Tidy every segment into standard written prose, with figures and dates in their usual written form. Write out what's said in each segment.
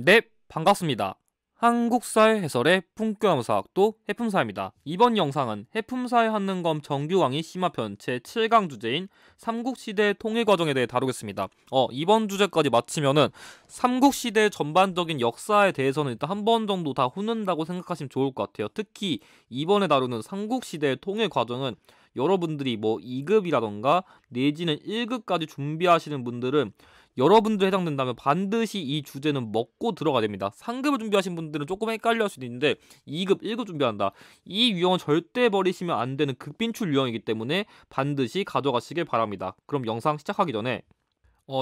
네, 반갑습니다. 한국사회 해설의 품격영사학도 해품사입니다. 이번 영상은 해품사의 한능검 정규강의 심화편 제7강 주제인 삼국시대 통일 과정에 대해 다루겠습니다. 이번 주제까지 마치면은 삼국시대 전반적인 역사에 대해서는 일단 한 번 정도 다 훑는다고 생각하시면 좋을 것 같아요. 특히 이번에 다루는 삼국시대 통일 과정은 여러분들이 뭐 2급이라던가 내지는 1급까지 준비하시는 분들은 여러분들 해당된다면 반드시 이 주제는 먹고 들어가야 됩니다. 3급을 준비하신 분들은 조금 헷갈려 할 수도 있는데 2급, 1급 준비한다. 이 유형은 절대 버리시면 안 되는 급빈출 유형이기 때문에 반드시 가져가시길 바랍니다. 그럼 영상 시작하기 전에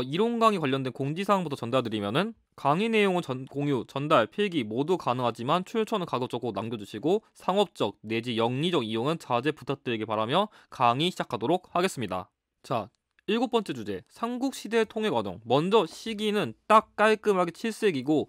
이론 강의 관련된 공지사항부터 전달드리면은 강의 내용은 공유, 전달, 필기 모두 가능하지만 출처는 가급적으로 남겨주시고 상업적 내지 영리적 이용은 자제 부탁드리길 바라며 강의 시작하도록 하겠습니다. 자, 7번째 주제, 삼국시대 통일 과정. 먼저 시기는 딱 깔끔하게 7세기고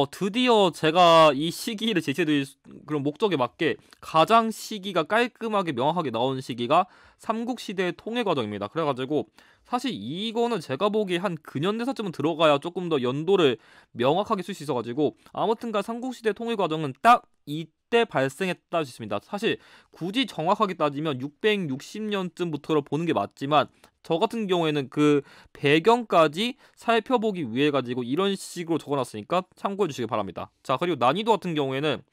드디어 제가 이 시기를 제시해드릴 그런 목적에 맞게 가장 시기가 깔끔하게 명확하게 나온 시기가 삼국시대 통일 과정입니다. 그래가지고 사실 이거는 제가 보기에 한 근현대사쯤은 들어가야 조금 더 연도를 명확하게 쓸 수 있어가지고 아무튼간 삼국시대 통일 과정은 딱 이때 발생했다 할 수 있습니다. 사실 굳이 정확하게 따지면 660년쯤부터 보는 게 맞지만 저 같은 경우에는 그 배경까지 살펴보기 위해 가지고 이런 식으로 적어놨으니까 참고해 주시기 바랍니다. 자, 그리고 난이도 같은 경우에는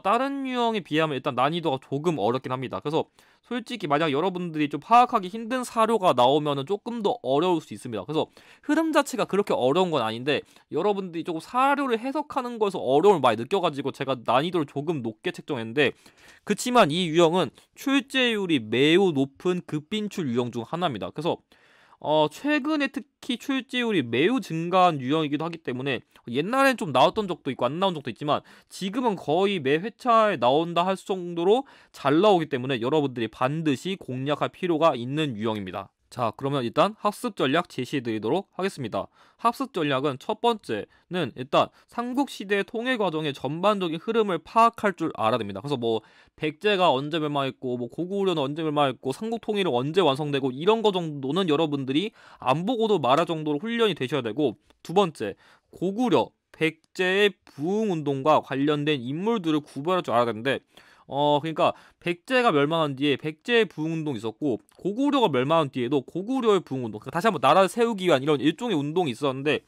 다른 유형에 비하면 일단 난이도가 조금 어렵긴 합니다. 그래서 솔직히 만약 여러분들이 좀 파악하기 힘든 사료가 나오면은 조금 더 어려울 수 있습니다. 그래서 흐름 자체가 그렇게 어려운 건 아닌데 여러분들이 조금 사료를 해석하는 거에서 어려움을 많이 느껴가지고 제가 난이도를 조금 높게 책정했는데, 그치만 이 유형은 출제율이 매우 높은 급빈출 유형 중 하나입니다. 그래서 최근에 특히 출제율이 매우 증가한 유형이기도 하기 때문에 옛날엔 좀 나왔던 적도 있고 안 나온 적도 있지만 지금은 거의 매 회차에 나온다 할 정도로 잘 나오기 때문에 여러분들이 반드시 공략할 필요가 있는 유형입니다. 자, 그러면 일단 학습 전략 제시해드리도록 하겠습니다. 학습 전략은 첫 번째는 일단 삼국시대 통일 과정의 전반적인 흐름을 파악할 줄 알아야 됩니다. 그래서 뭐 백제가 언제 멸망했고 뭐 고구려는 언제 멸망했고 삼국 통일은 언제 완성되고 이런 거 정도는 여러분들이 안 보고도 말할 정도로 훈련이 되셔야 되고, 두 번째, 고구려 백제의 부흥운동과 관련된 인물들을 구별할 줄 알아야 되는데 그러니까 백제가 멸망한 뒤에 백제의 부흥운동이 있었고 고구려가 멸망한 뒤에도 고구려의 부흥운동, 그러니까 다시 한번 나라를 세우기 위한 이런 일종의 운동이 있었는데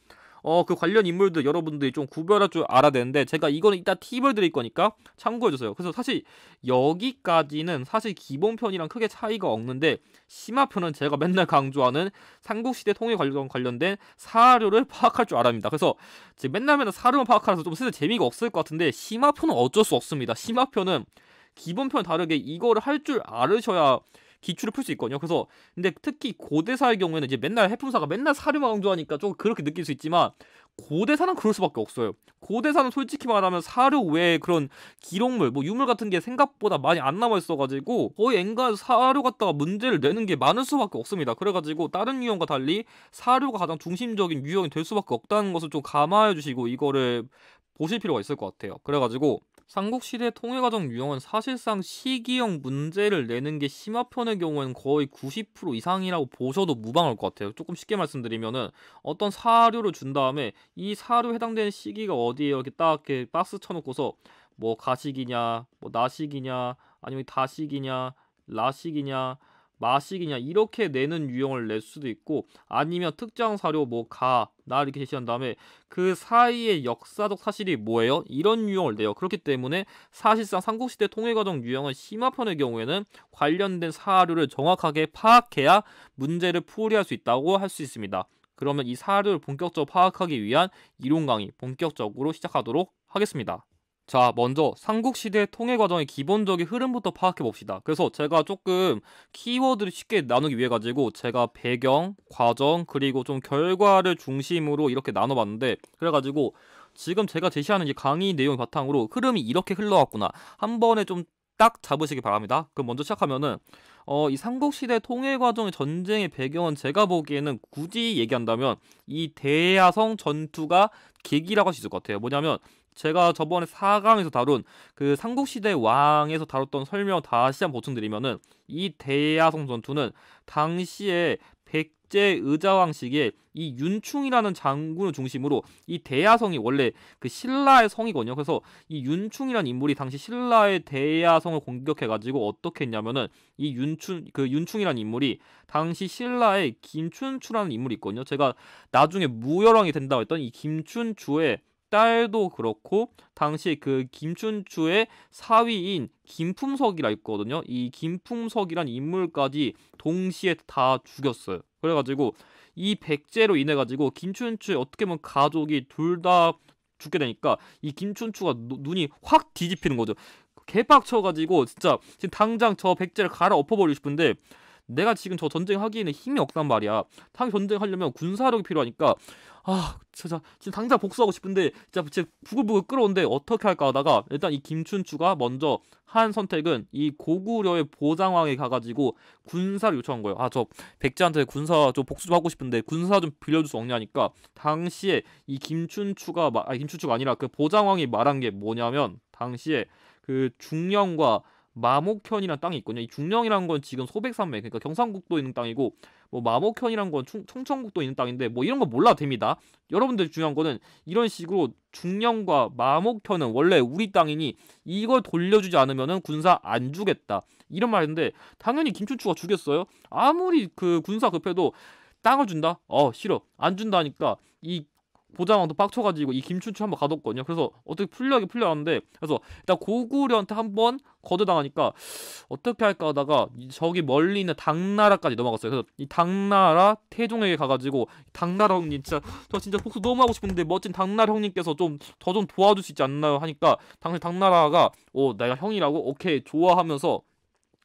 그 관련 인물들 여러분들이 좀 구별할 줄 알아야 되는데 제가 이거는 이따 팁을 드릴 거니까 참고해주세요. 그래서 사실 여기까지는 사실 기본편이랑 크게 차이가 없는데 심화편은 제가 맨날 강조하는 삼국시대 통일 관련된 사료를 파악할 줄 알아야 합니다. 그래서 지금 맨날 사료만 파악하라서 좀 쓰는 재미가 없을 것 같은데 심화편은 어쩔 수 없습니다. 심화편은 기본편 다르게 이거를 할 줄 알으셔야 기출을 풀 수 있거든요. 그래서 근데 특히 고대사의 경우에는 이제 맨날 해품사가 맨날 사료만 강조하니까 좀 그렇게 느낄 수 있지만 고대사는 그럴 수밖에 없어요. 고대사는 솔직히 말하면 사료 외에 그런 기록물, 뭐 유물 같은 게 생각보다 많이 안 남아 있어가지고 거의 엔간해서 사료 갖다가 문제를 내는 게 많을 수밖에 없습니다. 그래가지고 다른 유형과 달리 사료가 가장 중심적인 유형이 될 수밖에 없다는 것을 좀 감안해 주시고 이거를 보실 필요가 있을 것 같아요. 그래가지고 삼국시대 통일과정 유형은 사실상 시기형 문제를 내는 게 심화편의 경우에는 거의 90% 이상이라고 보셔도 무방할 것 같아요. 조금 쉽게 말씀드리면은 어떤 사료를 준 다음에 이 사료에 해당되는 시기가 어디에요? 이렇게 딱 이렇게 박스 쳐놓고서 뭐 가식이냐, 뭐 나식이냐, 아니면 다식이냐, 라식이냐, 마식이냐 이렇게 내는 유형을 낼 수도 있고, 아니면 특정 사료 뭐 나 이렇게 제시한 다음에 그 사이의 역사적 사실이 뭐예요? 이런 유형을 내요. 그렇기 때문에 사실상 삼국시대 통일과정 유형은 심화편의 경우에는 관련된 사료를 정확하게 파악해야 문제를 풀이할 수 있다고 할 수 있습니다. 그러면 이 사료를 본격적으로 파악하기 위한 이론 강의 본격적으로 시작하도록 하겠습니다. 자, 먼저 삼국시대 통일 과정의 기본적인 흐름부터 파악해 봅시다. 그래서 제가 조금 키워드를 쉽게 나누기 위해 가지고 제가 배경, 과정, 그리고 좀 결과를 중심으로 이렇게 나눠봤는데, 그래가지고 지금 제가 제시하는 이 강의 내용 바탕으로 흐름이 이렇게 흘러왔구나 한 번에 좀 딱 잡으시기 바랍니다. 그럼 먼저 시작하면은 이 삼국시대 통일 과정의 전쟁의 배경은 제가 보기에는 굳이 얘기한다면 이 대야성 전투가 계기라고 할 수 있을 것 같아요. 뭐냐면 제가 저번에 4강에서 다룬 그 삼국시대 왕에서 다뤘던 설명 다시 한번 보충드리면은 이 대야성 전투는 당시에 백제 의자왕 시기에 이 윤충이라는 장군을 중심으로 이 대야성이 원래 그 신라의 성이거든요. 그래서 이 윤충이라는 인물이 당시 신라의 대야성을 공격해가지고 어떻게 했냐면은 이 윤충이라는 인물이 당시 신라의 김춘추라는 인물이 있거든요. 제가 나중에 무열왕이 된다고 했던 이 김춘추의 딸도 그렇고 당시 그 김춘추의 사위인 김품석이라 있거든요. 이 김품석이란 인물까지 동시에 다 죽였어요. 그래가지고 이 백제로 인해 가지고 김춘추의 어떻게 보면 가족이 둘 다 죽게 되니까 이 김춘추가 눈이 확 뒤집히는 거죠. 개빡쳐가지고 진짜 지금 당장 저 백제를 갈아 엎어버리고 싶은데 내가 지금 저 전쟁하기에는 힘이 없단 말이야. 당연히 전쟁하려면 군사력이 필요하니까 진짜 지금 당장 복수하고 싶은데 진짜 부글부글 끓어오는데 어떻게 할까 하다가 일단 이 김춘추가 먼저 한 선택은 이 고구려의 보장왕에 가가지고 군사를 요청한 거예요. 저 백제한테 군사 좀 복수 좀 하고 싶은데 군사 좀 빌려줄 수 없냐니까 당시에 이 김춘추가 아니라 그 보장왕이 말한 게 뭐냐면 당시에 그 중령과 마목현이라는 땅이 있거든요. 이 중령이라는 건 지금 소백산맥, 그러니까 경상북도에 있는 땅이고, 뭐 마목현이라는 건 청천북도에 있는 땅인데, 뭐 이런 거 몰라도 됩니다. 여러분들 중요한 거는 이런 식으로 중령과 마목현은 원래 우리 땅이니 이걸 돌려주지 않으면은 군사 안 주겠다. 이런 말인데 당연히 김춘추가 주겠어요? 아무리 그 군사 급해도 땅을 준다? 싫어. 안 준다니까 이 보장왕도 빡쳐가지고 이 김춘추 한번 가뒀거든요. 그래서 어떻게 풀려왔는데 그래서 일단 고구려한테 한번 거절당하니까 어떻게 할까 하다가 저기 멀리 있는 당나라까지 넘어갔어요. 그래서 이 당나라 태종에게 가가지고 당나라 형님 저 진짜 복수 너무 하고 싶은데 멋진 당나라 형님께서 좀 도와줄 수 있지 않나요? 하니까 당시 당나라가 내가 형이라고? 오케이 좋아하면서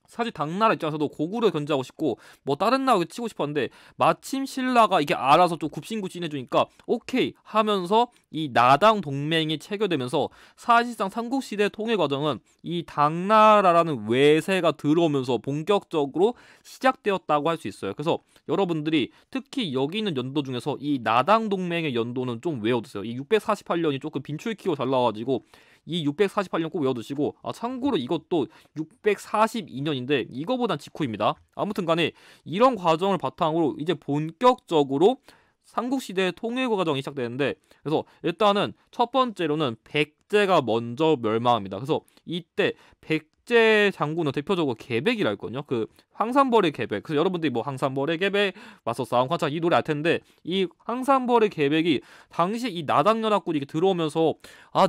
사실 당나라 입장에서도 고구려 견제하고 싶고 뭐 다른 나라 치고 싶었는데 마침 신라가 이게 알아서 좀 굽신굽신해주니까 오케이 하면서 이 나당 동맹이 체결되면서 사실상 삼국시대 통일 과정은 이 당나라라는 외세가 들어오면서 본격적으로 시작되었다고 할 수 있어요. 그래서 여러분들이 특히 여기 있는 연도 중에서 이 나당 동맹의 연도는 좀 외워두세요. 이 648년이 조금 빈출키고 잘 나와가지고 이 648년 꼭 외워두시고 참고로 이것도 642년인데 이거보단 직후입니다. 아무튼 간에 이런 과정을 바탕으로 이제 본격적으로 삼국시대 통일 과정이 시작되는데 그래서 일단은 첫 번째로는 백제가 먼저 멸망합니다. 그래서 이때 백제 장군은 대표적으로 계백이라 했거든요. 그 황산벌의 계백. 그래서 여러분들이 뭐 황산벌의 계백 맞서 싸움 관찰 이 노래 알 텐데 이 황산벌의 계백이 당시 이 나당연합군이 이렇게 들어오면서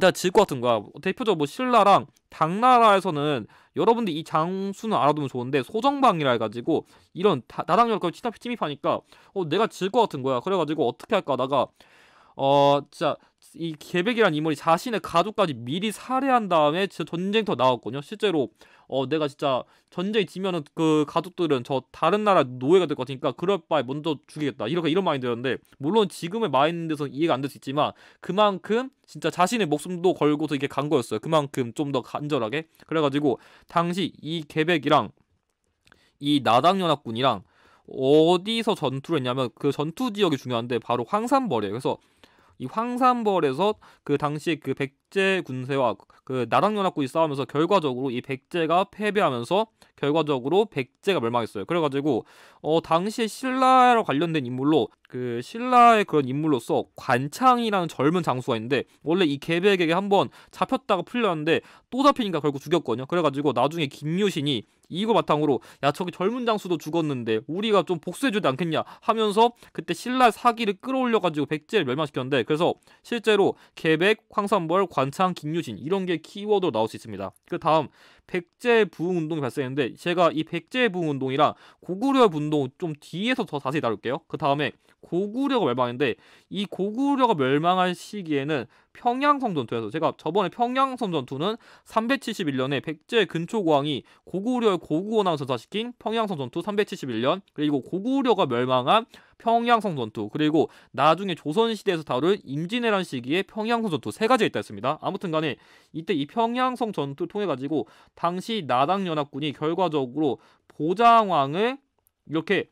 내가 질 것 같은 거야. 대표적으로 뭐 신라랑 당나라에서는 여러분들 이 장수는 알아두면 좋은데 소정방이라 해가지고 이런 나당연합군 침입하니까 내가 질 것 같은 거야. 그래가지고 어떻게 할까 하다가 진짜 이 계백이란 인물이 자신의 가족까지 미리 살해한 다음에 진짜 전쟁터 나왔거든요. 실제로 내가 진짜 전쟁이 지면은 그 가족들은 저 다른 나라 노예가 될 것 같으니까 그럴 바에 먼저 죽이겠다. 이런 마인드였는데 물론 지금의 마인드에서는 이해가 안 될 수 있지만 그만큼 진짜 자신의 목숨도 걸고서 이게 간 거였어요. 그만큼 좀 더 간절하게. 그래가지고 당시 이 계백이랑 이 나당연합군이랑 어디서 전투를 했냐면 그 전투 지역이 중요한데 바로 황산벌이에요. 그래서 이 황산벌에서 그 당시 그 백제 군세와 그 나당연합군이 싸우면서 결과적으로 이 백제가 패배하면서 결과적으로 백제가 멸망했어요. 그래가지고 당시에 신라와 관련된 인물로 그 신라의 그런 인물로서 관창이라는 젊은 장수가 있는데 원래 이 계백에게 한번 잡혔다가 풀렸는데 또 잡히니까 결국 죽였거든요. 그래가지고 나중에 김유신이 이거 바탕으로 저기 젊은 장수도 죽었는데 우리가 좀 복수해주지 않겠냐 하면서 그때 신라 사기를 끌어올려가지고 백제를 멸망시켰는데 그래서 실제로 계백, 황산벌, 관창, 김유신 이런 게 키워드로 나올 수 있습니다. 그 다음 백제 부흥운동이 발생했는데 제가 이 백제 부흥운동이랑 고구려 운동 좀 뒤에서 더 자세히 다룰게요. 그 다음에 고구려가 멸망했는데 이 고구려가 멸망할 시기에는 평양성 전투에서 제가 저번에 평양성 전투는 371년에 백제 근초고왕이 고구려의 고구원왕을 전사시킨 평양성 전투 371년 그리고 고구려가 멸망한 평양성 전투 그리고 나중에 조선시대에서 다룰 임진왜란 시기에 평양성 전투 세 가지가 있다 했습니다. 아무튼 간에 이때 이 평양성 전투를 통해 가지고 당시 나당연합군이 결과적으로 보장왕을 이렇게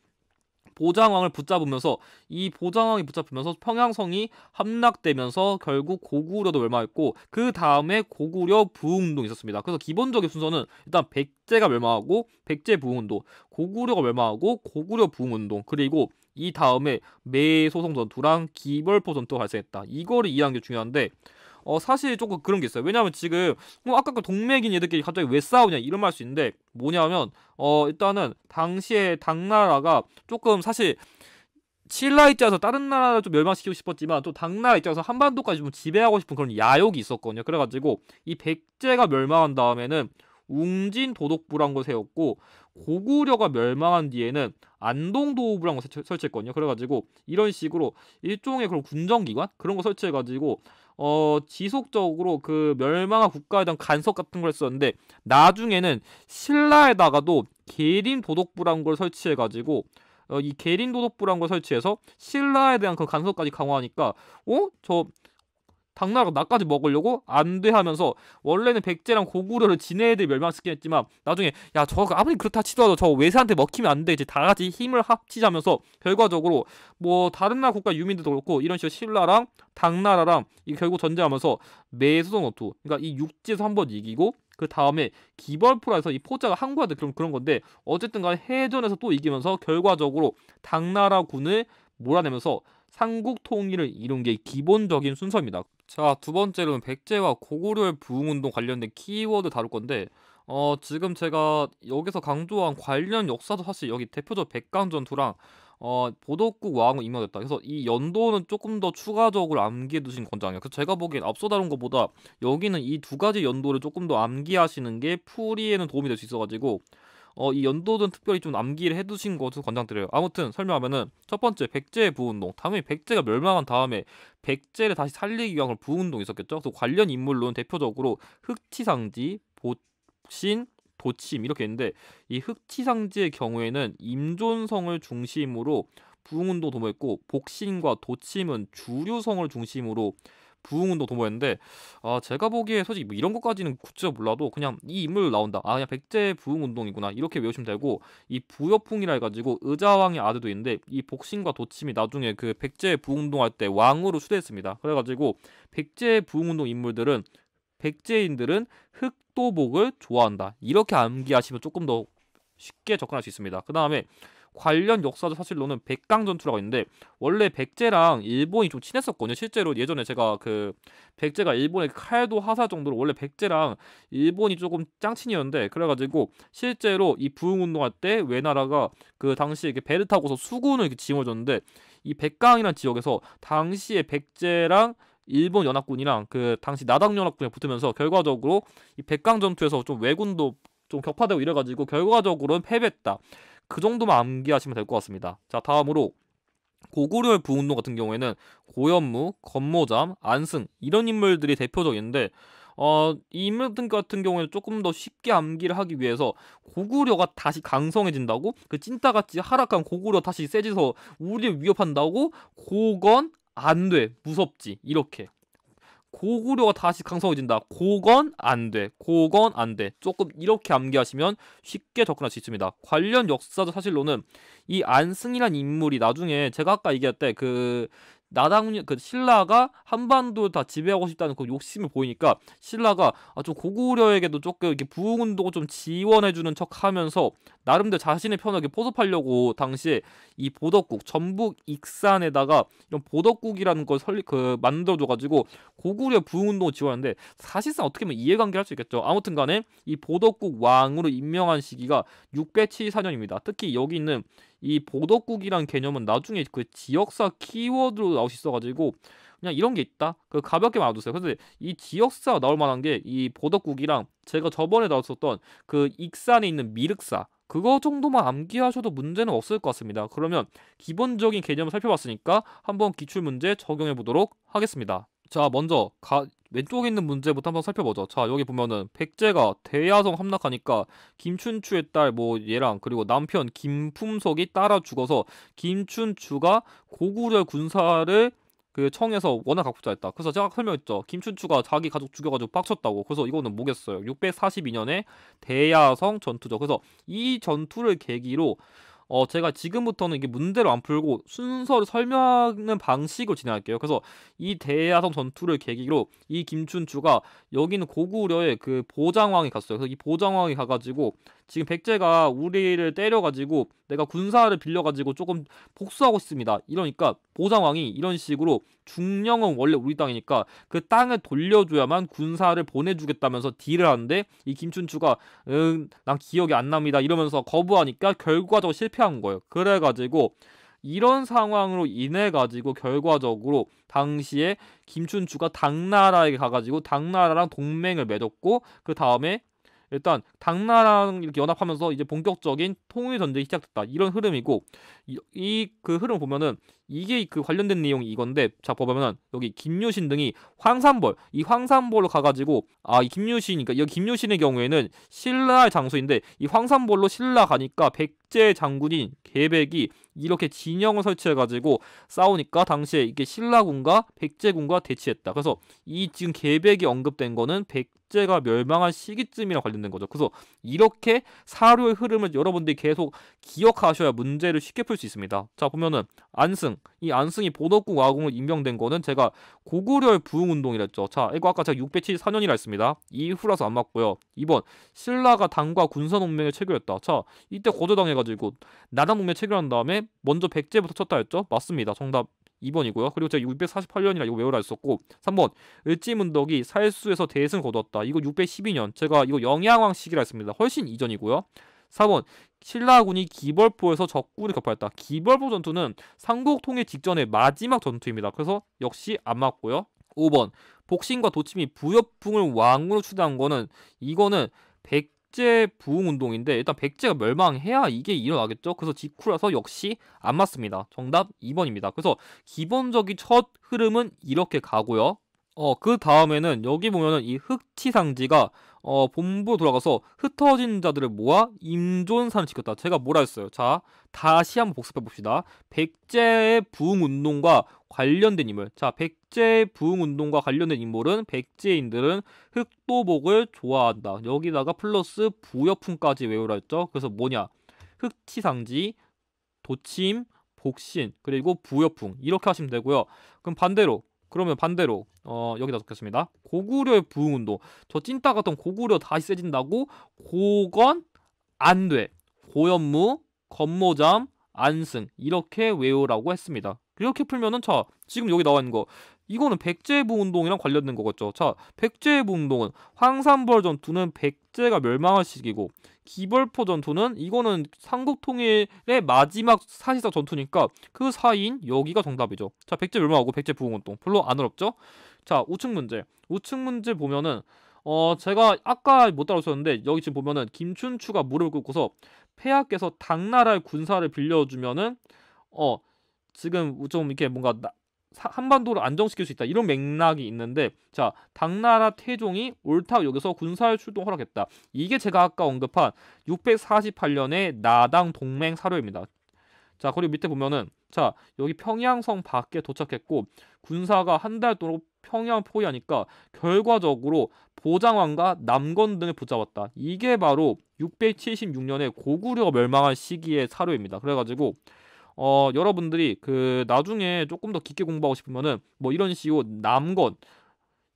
보장왕을 붙잡으면서 이 보장왕이 붙잡히면서 평양성이 함락되면서 결국 고구려도 멸망했고 그 다음에 고구려 부흥운동이 있었습니다. 그래서 기본적인 순서는 일단 백제가 멸망하고 백제 부흥운동, 고구려가 멸망하고 고구려 부흥운동, 그리고 이 다음에 매소송 전투랑 기벌포 전투가 발생했다. 이거를 이해하는 게 중요한데 사실 조금 그런 게 있어요. 왜냐하면 지금 아까 그 동맥인 얘들끼리 갑자기 왜 싸우냐 이런 말 할 수 있는데 뭐냐면 일단은 당시에 당나라가 조금 사실 신라 입장에서 다른 나라를 좀 멸망시키고 싶었지만 또 당나라 입장에서 한반도까지 좀 지배하고 싶은 그런 야욕이 있었거든요. 그래가지고 이 백제가 멸망한 다음에는 웅진 도독부란 걸 세웠고 고구려가 멸망한 뒤에는 안동도부란 걸 설치했거든요. 그래가지고 이런 식으로 일종의 그런 군정기관 그런 거 설치해가지고 지속적으로 그 멸망한 국가에 대한 간섭 같은 걸 했었는데 나중에는 신라에다가도 계림 도독부란 걸 설치해가지고 이 계림 도독부란 걸 설치해서 신라에 대한 그 간섭까지 강화하니까 저 당나라가 나까지 먹으려고 안 돼 하면서 원래는 백제랑 고구려를 지네애들 멸망시키긴 했지만 나중에 야 저거 아무리 그렇다 치더라도 저 외세한테 먹히면 안 돼 이제 다 같이 힘을 합치자면서 결과적으로 뭐 다른 나라 국가 유민들도 그렇고 이런 식으로 신라랑 당나라랑 이 결국 전쟁하면서 매소송 전투 그러니까 이 육지에서 한번 이기고 그 다음에 기벌포라 해서 이 포자가 항구한테 그런 건데 어쨌든 간에 해전에서 또 이기면서 결과적으로 당나라 군을 몰아내면서 삼국 통일을 이룬 게 기본적인 순서입니다. 자, 두 번째로는 백제와 고구려의 부흥운동 관련된 키워드 다룰 건데 지금 제가 여기서 강조한 관련 역사도 사실 여기 대표적 백강전투랑 보덕국 왕후 임명됐다. 그래서 이 연도는 조금 더 추가적으로 암기해 두신 권장이에요. 그래서 제가 보기엔 앞서 다룬 것보다 여기는 이 두 가지 연도를 조금 더 암기하시는 게 풀이에는 도움이 될 수 있어가지고 이 연도든 특별히 좀 암기를 해두신 것을 권장드려요. 아무튼 설명하면은 첫 번째 백제 부운동. 당연히 백제가 멸망한 다음에 백제를 다시 살리기 위한 부운동이 있었겠죠. 그래서 관련 인물로는 대표적으로 흑치상지, 보신, 도침 이렇게 있는데 이 흑치상지의 경우에는 임존성을 중심으로 부흥운동 도모했고 복신과 도침은 주류성을 중심으로 부흥운동 도모했는데 제가 보기에 솔직히 뭐 이런 것까지는 구체적으로 몰라도 그냥 이 인물 나온다 그냥 백제 부흥운동이구나 이렇게 외우시면 되고 이 부여풍이라 해가지고 의자왕의 아들도 있는데 이 복신과 도침이 나중에 그 백제 부흥운동 할 때 왕으로 추대했습니다. 그래가지고 백제 부흥운동 인물들은 백제인들은 흑도복을 좋아한다 이렇게 암기하시면 조금 더 쉽게 접근할 수 있습니다. 그 다음에 관련 역사적 사실로는 백강전투라고 있는데 원래 백제랑 일본이 좀 친했었거든요. 실제로 예전에 제가 그 백제가 일본의 칼도 하사 정도로 원래 백제랑 일본이 조금 짱친이었는데 그래가지고 실제로 이 부흥운동할 때 외나라가 그 당시에 이렇게 배를 타고서 수군을 이렇게 지원해줬는데 이 백강이라는 지역에서 당시에 백제랑 일본 연합군이랑 그 당시 나당 연합군이 붙으면서 결과적으로 이 백강 전투에서 좀 왜군도 좀 격파되고 이래가지고 결과적으로는 패배했다. 그 정도만 암기하시면 될 것 같습니다. 자, 다음으로 고구려의 부운동 같은 경우에는 고현무, 건모잠, 안승 이런 인물들이 대표적인데 이 인물들 같은 경우에는 조금 더 쉽게 암기를 하기 위해서 고구려가 다시 강성해진다고 그 찐따같이 하락한 고구려 다시 세져서 우리를 위협한다고 고건 안 돼. 무섭지. 이렇게. 고구려가 다시 강성해진다. 고건 안 돼. 고건 안 돼. 조금 이렇게 암기하시면 쉽게 접근할 수 있습니다. 관련 역사적 사실로는 이 안승이란 인물이 나중에 제가 아까 얘기했대 나당 그 신라가 한반도를 다 지배하고 싶다는 그 욕심을 보이니까 신라가 좀 고구려에게도 조금 이렇게 부흥운동을 좀 지원해주는 척하면서 나름대로 자신의 편을 이렇게 포섭하려고 당시에 이 보덕국 전북 익산에다가 이런 보덕국이라는 걸 만들어줘가지고 고구려 부흥운동을 지원하는데 사실상 어떻게 보면 이해관계를 할 수 있겠죠. 아무튼간에 이 보덕국 왕으로 임명한 시기가 674년입니다. 특히 여기 있는 이 보덕국이란 개념은 나중에 그 지역사 키워드로 나올 수 있어가지고 그냥 이런 게 있다. 그 가볍게 말아두세요. 근데 이 지역사 나올 만한 게 이 보덕국이랑 제가 저번에 나왔었던 그 익산에 있는 미륵사 그거 정도만 암기하셔도 문제는 없을 것 같습니다. 그러면 기본적인 개념을 살펴봤으니까 한번 기출문제 적용해 보도록 하겠습니다. 자, 먼저 왼쪽에 있는 문제부터 한번 살펴보죠. 자, 여기 보면은 백제가 대야성 함락하니까 김춘추의 딸 뭐 얘랑 그리고 남편 김품석이 따라 죽어서 김춘추가 고구려 군사를 그 청에서 워낙 갖고 자했다. 그래서 제가 설명했죠. 김춘추가 자기 가족 죽여가지고 빡쳤다고. 그래서 이거는 뭐겠어요? 642년에 대야성 전투죠. 그래서 이 전투를 계기로 제가 지금부터는 이게 문제로 안 풀고 순서를 설명하는 방식으로 진행할게요. 그래서 이 대야성 전투를 계기로 이 김춘추가 여기는 고구려의 그 보장왕이 갔어요. 그래서 이 보장왕이 가가지고 지금 백제가 우리를 때려가지고 내가 군사를 빌려가지고 조금 복수하고 싶습니다. 이러니까 보장왕이 이런 식으로 중령은 원래 우리 땅이니까 그 땅을 돌려줘야만 군사를 보내주겠다면서 딜을 하는데 이 김춘추가 난 기억이 안 납니다 이러면서 거부하니까 결과적으로 실패한 거예요. 그래가지고 이런 상황으로 인해 가지고 결과적으로 당시에 김춘추가 당나라에 가가지고 당나라랑 동맹을 맺었고 그 다음에 일단 당나라랑 이렇게 연합하면서 이제 본격적인 통일 전쟁이 시작됐다 이런 흐름이고 이 그 흐름 보면은 이게 그 관련된 내용이 이건데 자 보면은 여기 김유신 등이 황산벌 이 황산벌로 가가지고 이 김유신이니까 여기 김유신의 경우에는 신라의 장수인데 이 황산벌로 신라 가니까 백제 장군인 계백이 이렇게 진영을 설치해가지고 싸우니까 당시에 이게 신라군과 백제군과 대치했다. 그래서 이 지금 계백이 언급된 거는 백제가 멸망한 시기쯤이랑 관련된 거죠. 그래서 이렇게 사료의 흐름을 여러분들이 계속 기억하셔야 문제를 쉽게 풀 수 있습니다. 자 보면은 안승 이 안승이 보덕국 와공을 임명된 거는 제가 고구려의 부흥운동이랬죠. 자 이거 아까 제가 674년이라 했습니다. 이후라서 안 맞고요. 2번 신라가 당과 군사동맹을 체결했다. 자 이때 거절당해가지고 나당동맹 체결한 다음에 먼저 백제부터 쳤다 했죠. 맞습니다. 정답 2번이고요. 그리고 제가 648년이라 이거 외우라 했었고 3번 을지문덕이 살수에서 대승을 거두었다. 이거 612년 제가 이거 영양왕 시기라 했습니다. 훨씬 이전이고요. 4번 신라군이 기벌포에서 적군을 격파했다. 기벌포 전투는 삼국 통일 직전의 마지막 전투입니다. 그래서 역시 안 맞고요. 5번 복신과 도침이 부여풍을 왕으로 추대한 거는 이거는 백제 부흥운동인데 일단 백제가 멸망해야 이게 일어나겠죠. 그래서 직후라서 역시 안 맞습니다. 정답 2번입니다. 그래서 기본적인 첫 흐름은 이렇게 가고요. 그 다음에는 여기 보면은 이 흑치상지가 본부로 돌아가서 흩어진 자들을 모아 임존산을 지켰다. 제가 뭐라 했어요? 자, 다시 한번 복습해 봅시다. 백제의 부흥운동과 관련된 인물. 자, 백제의 부흥운동과 관련된 인물은 백제인들은 흑도복을 좋아한다. 여기다가 플러스 부여품까지 외우라 했죠. 그래서 뭐냐? 흑치상지, 도침, 복신, 그리고 부여풍 이렇게 하시면 되고요. 그러면 반대로 여기다 적겠습니다. 고구려의 부흥운동. 저 찐따 같은 고구려 다시 세진다고 고건 안 돼. 고현무, 건모잠, 안승 이렇게 외우라고 했습니다. 이렇게 풀면은 자 지금 여기 나와 있는 거 이거는 백제부운동이랑 관련된 거겠죠. 자 백제부운동은 황산벌 전투는 백제가 멸망할 시기고 기벌포 전투는 이거는 삼국통일의 마지막 사실상 전투니까 그 사이인 여기가 정답이죠. 자 백제 멸망하고 백제 부흥운동 별로 안 어렵죠. 자 우측 문제 보면은 제가 아까 못 따라오셨는데 여기 지금 보면은 김춘추가 무릎을 꿇고서 폐하께서 당나라의 군사를 빌려주면은 지금 좀 이렇게 뭔가 한반도를 안정시킬 수 있다 이런 맥락이 있는데 자 당나라 태종이 옳다고 여기서 군사를 출동 허락했다. 이게 제가 아까 언급한 648년의 나당 동맹 사료입니다. 자 그리고 밑에 보면은 자 여기 평양성 밖에 도착했고 군사가 한 달 동안 평양 포위하니까 결과적으로 보장왕과 남건 등을 붙잡았다. 이게 바로 676년에 고구려가 멸망한 시기의 사료입니다. 그래가지고 여러분들이 그 나중에 조금 더 깊게 공부하고 싶으면은 뭐 이런 식으로 남건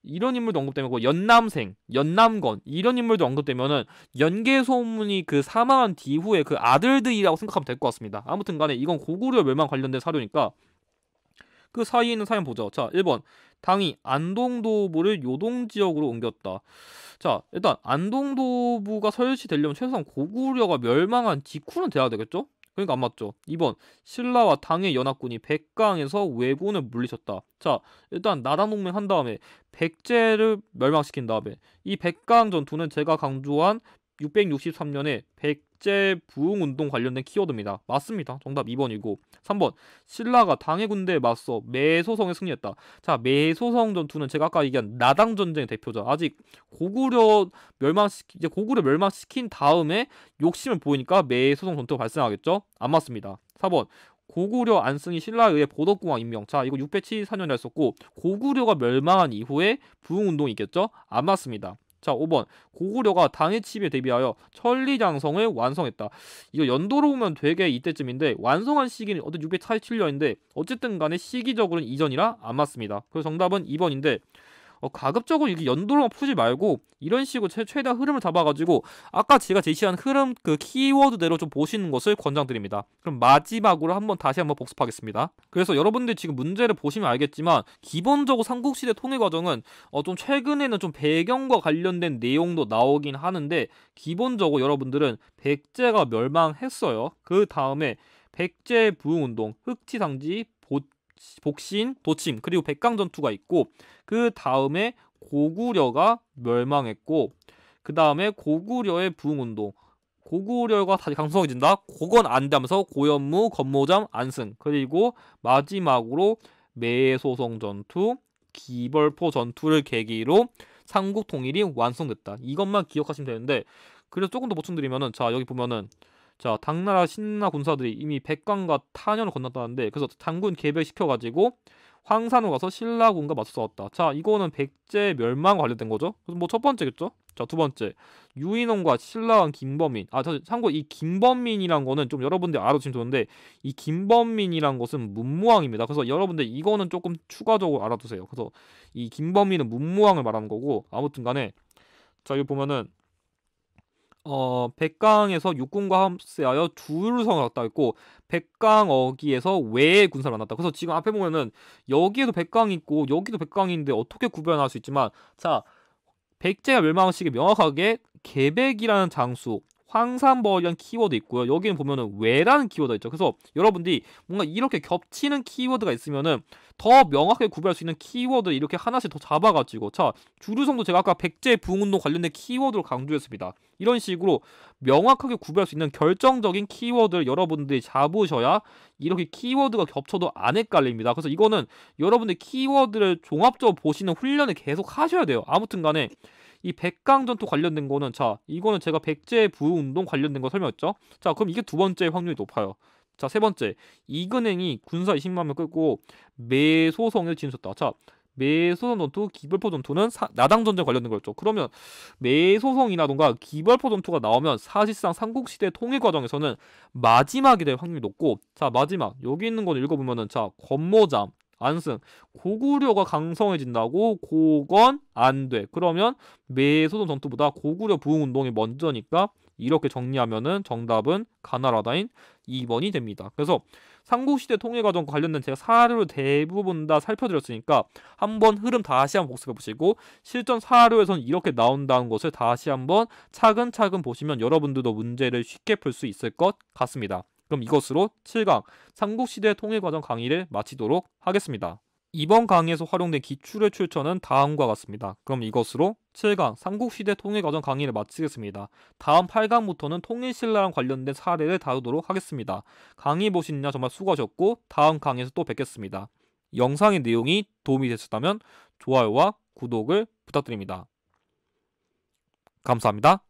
이런 인물도 언급되고 연남생, 연남건 이런 인물도 언급되면은 연개소문이 그 사망한 뒤후에 그 아들들이라고 생각하면 될 것 같습니다. 아무튼간에 이건 고구려 멸망 관련된 사료니까 그 사이에 있는 사연 보죠. 자 1번 당이 안동도부를 요동지역으로 옮겼다. 자 일단 안동도부가 설치되려면 최소한 고구려가 멸망한 직후는 돼야 되겠죠? 그러니까 안 맞죠. 2번 신라와 당의 연합군이 백강에서 왜군을 물리쳤다. 자 일단 나당동맹 한 다음에 백제를 멸망시킨 다음에 이 백강 전투는 제가 강조한 663년에 백제 부흥운동 관련된 키워드입니다. 맞습니다. 정답 2번이고 3번 신라가 당의 군대에 맞서 매소성에 승리했다. 자 매소성 전투는 제가 아까 얘기한 나당 전쟁의 대표죠. 아직 고구려 멸망시킨 다음에 욕심을 보이니까 매소성 전투가 발생하겠죠. 안 맞습니다. 4번 고구려 안승이 신라에 의해 보덕궁왕 임명. 자 이거 674년에 했었고 고구려가 멸망한 이후에 부흥운동이 있겠죠. 안 맞습니다. 자, 5번. 고구려가 당해 침에 대비하여 천리장성을 완성했다. 이거 연도로 보면 되게 이때쯤인데 완성한 시기는 어떤 647년인데 어쨌든 간에 시기적으로는 이전이라 안 맞습니다. 그래서 정답은 2번인데 가급적으로 이렇게 연도로만 푸지 말고 이런 식으로 최대한 흐름을 잡아가지고 아까 제가 제시한 흐름 그 키워드대로 좀 보시는 것을 권장드립니다. 그럼 마지막으로 다시 한번 복습하겠습니다. 그래서 여러분들 지금 문제를 보시면 알겠지만 기본적으로 삼국시대 통일 과정은 좀 최근에는 좀 배경과 관련된 내용도 나오긴 하는데 기본적으로 여러분들은 백제가 멸망했어요. 그 다음에 백제 부흥운동, 흑치상지, 복신, 도침, 그리고 백강전투가 있고 그 다음에 고구려가 멸망했고 그 다음에 고구려의 부흥운동, 고구려가 다시 강성해진다. 그건 안 되면서 고현무, 건모잠, 안승, 그리고 마지막으로 매소성 전투, 기벌포 전투를 계기로 삼국 통일이 완성됐다. 이것만 기억하시면 되는데 그래서 조금 더 보충드리면은 자 여기 보면은 자 당나라 신라 군사들이 이미 백강과 탄현을 건넜다는데 그래서 장군 개별시켜가지고 황산으로 가서 신라군과 맞서 싸웠다. 자 이거는 백제 멸망과 관련된 거죠. 그래서 뭐 첫 번째겠죠. 자 두 번째 유인원과 신라왕 김범민. 참고 이 김범민이란 거는 좀 여러분들 알아두시면 좋은데 이 김범민이란 것은 문무왕입니다. 그래서 여러분들 이거는 조금 추가적으로 알아두세요. 그래서 이 김범민은 문무왕을 말하는 거고 아무튼간에 자 여기 보면은 백강에서 육군과 합세하여 두율성을 갖다 있고 백강어기에서 외의 군사를 만났다. 그래서 지금 앞에 보면은 여기에도 백강이 있고 여기도 백강인데 어떻게 구별할 수 있지만 자 백제가 멸망한 시기 명확하게 계백이라는 장수 황산벌이라는 키워드 있고요. 여기는 보면은 외라는 키워드가 있죠. 그래서 여러분들이 뭔가 이렇게 겹치는 키워드가 있으면은 더 명확하게 구별할 수 있는 키워드 이렇게 하나씩 더 잡아가지고 자 주류성도 제가 아까 백제 부흥운동 관련된 키워드로 강조했습니다. 이런 식으로 명확하게 구별할 수 있는 결정적인 키워드를 여러분들이 잡으셔야 이렇게 키워드가 겹쳐도 안 헷갈립니다. 그래서 이거는 여러분들 키워드를 종합적으로 보시는 훈련을 계속 하셔야 돼요. 아무튼간에 이 백강전투 관련된 거는 자 이거는 제가 백제 부흥운동 관련된 거 설명했죠. 자 그럼 이게 두 번째 확률이 높아요. 자 세 번째 이근행이 군사 20만 명 끌고 매소성을 진입했다. 자 매소성 전투, 기벌포 전투는 나당 전쟁 관련된 거였죠. 그러면 매소성이라던가 기벌포 전투가 나오면 사실상 삼국시대 통일 과정에서는 마지막이 될 확률이 높고 자 마지막 여기 있는 거 읽어보면은 자 건모잠 안승 고구려가 강성해진다고 고건 안 돼. 그러면 매소성 전투보다 고구려 부흥운동이 먼저니까 이렇게 정리하면은 정답은 가나라다인 2번이 됩니다. 그래서 삼국시대 통일과정과 관련된 제가 사료를 대부분 다 살펴드렸으니까 한번 흐름 다시 한번 복습해보시고 실전 사료에서는 이렇게 나온다는 것을 다시 한번 차근차근 보시면 여러분들도 문제를 쉽게 풀 수 있을 것 같습니다. 그럼 이것으로 7강 삼국시대 통일과정 강의를 마치도록 하겠습니다. 이번 강의에서 활용된 기출의 출처는 다음과 같습니다. 그럼 이것으로 7강 삼국시대 통일과정 강의를 마치겠습니다. 다음 8강부터는 통일신라랑 관련된 사례를 다루도록 하겠습니다. 강의 보시느냐 정말 수고하셨고 다음 강의에서 또 뵙겠습니다. 영상의 내용이 도움이 되셨다면 좋아요와 구독을 부탁드립니다. 감사합니다.